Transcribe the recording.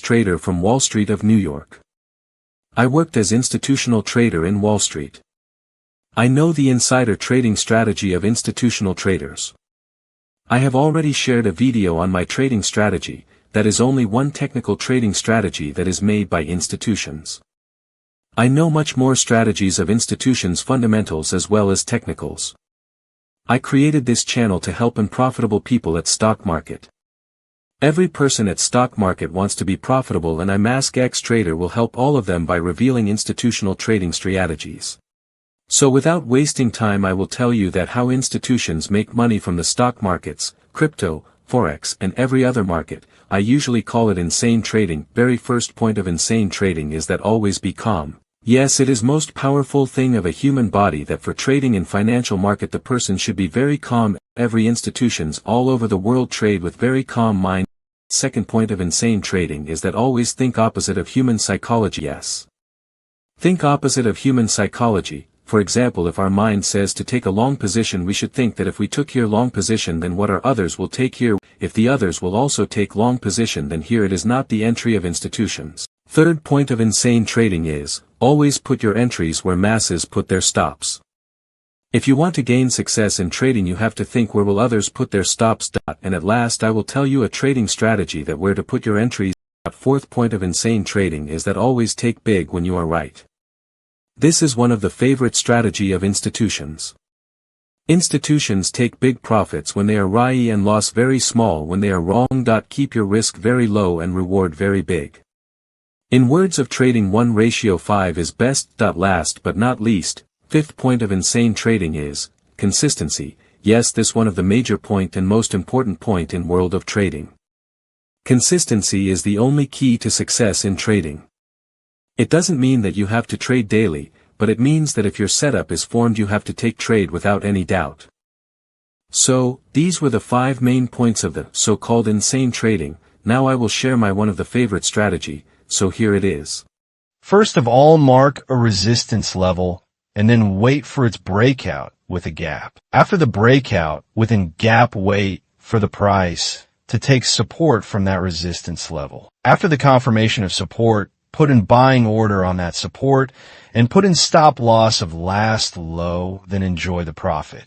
trader from Wall Street of New York. I worked as institutional trader in Wall Street. I know the insider trading strategy of institutional traders. I have already shared a video on my trading strategy, that is only one technical trading strategy that is made by institutions. I know much more strategies of institutions' fundamentals as well as technicals. I created this channel to help unprofitable people at stock market. Every person at stock market wants to be profitable, and Ask Trader will help all of them by revealing institutional trading strategies. So without wasting time, I will tell you that how institutions make money from the stock markets, crypto, forex and every other market. I usually call it insane trading. Very first point of insane trading is that always be calm. Yes, it is most powerful thing of a human body that for trading in financial market the person should be very calm. Every institutions all over the world trade with very calm mind. Second point of insane trading is that always think opposite of human psychology. Yes. Think opposite of human psychology. For example, if our mind says to take a long position, we should think that if we took here long position, then what our others will take here. If the others will also take long position, then here it is not the entry of institutions. Third point of insane trading is, always put your entries where masses put their stops. If you want to gain success in trading, you have to think where will others put their stops. And at last I will tell you a trading strategy that where to put your entries. Fourth point of insane trading is that always take big when you are right. This is one of the favorite strategy of institutions. Institutions take big profits when they are right and loss very small when they are wrong. Keep your risk very low and reward very big. In words of trading 1:5 is best. Last but not least, fifth point of insane trading is consistency. Yes, this one of the major point and most important point in world of trading. Consistency is the only key to success in trading. It doesn't mean that you have to trade daily, but it means that if your setup is formed you have to take trade without any doubt. So, these were the 5 main points of the so-called insane trading. Now I will share my one of the favorite strategy, so here it is. First of all, mark a resistance level, and then wait for its breakout with a gap. After the breakout, within gap, wait for the price to take support from that resistance level. After the confirmation of support, put in buying order on that support, and put in stop loss of last low, then enjoy the profit.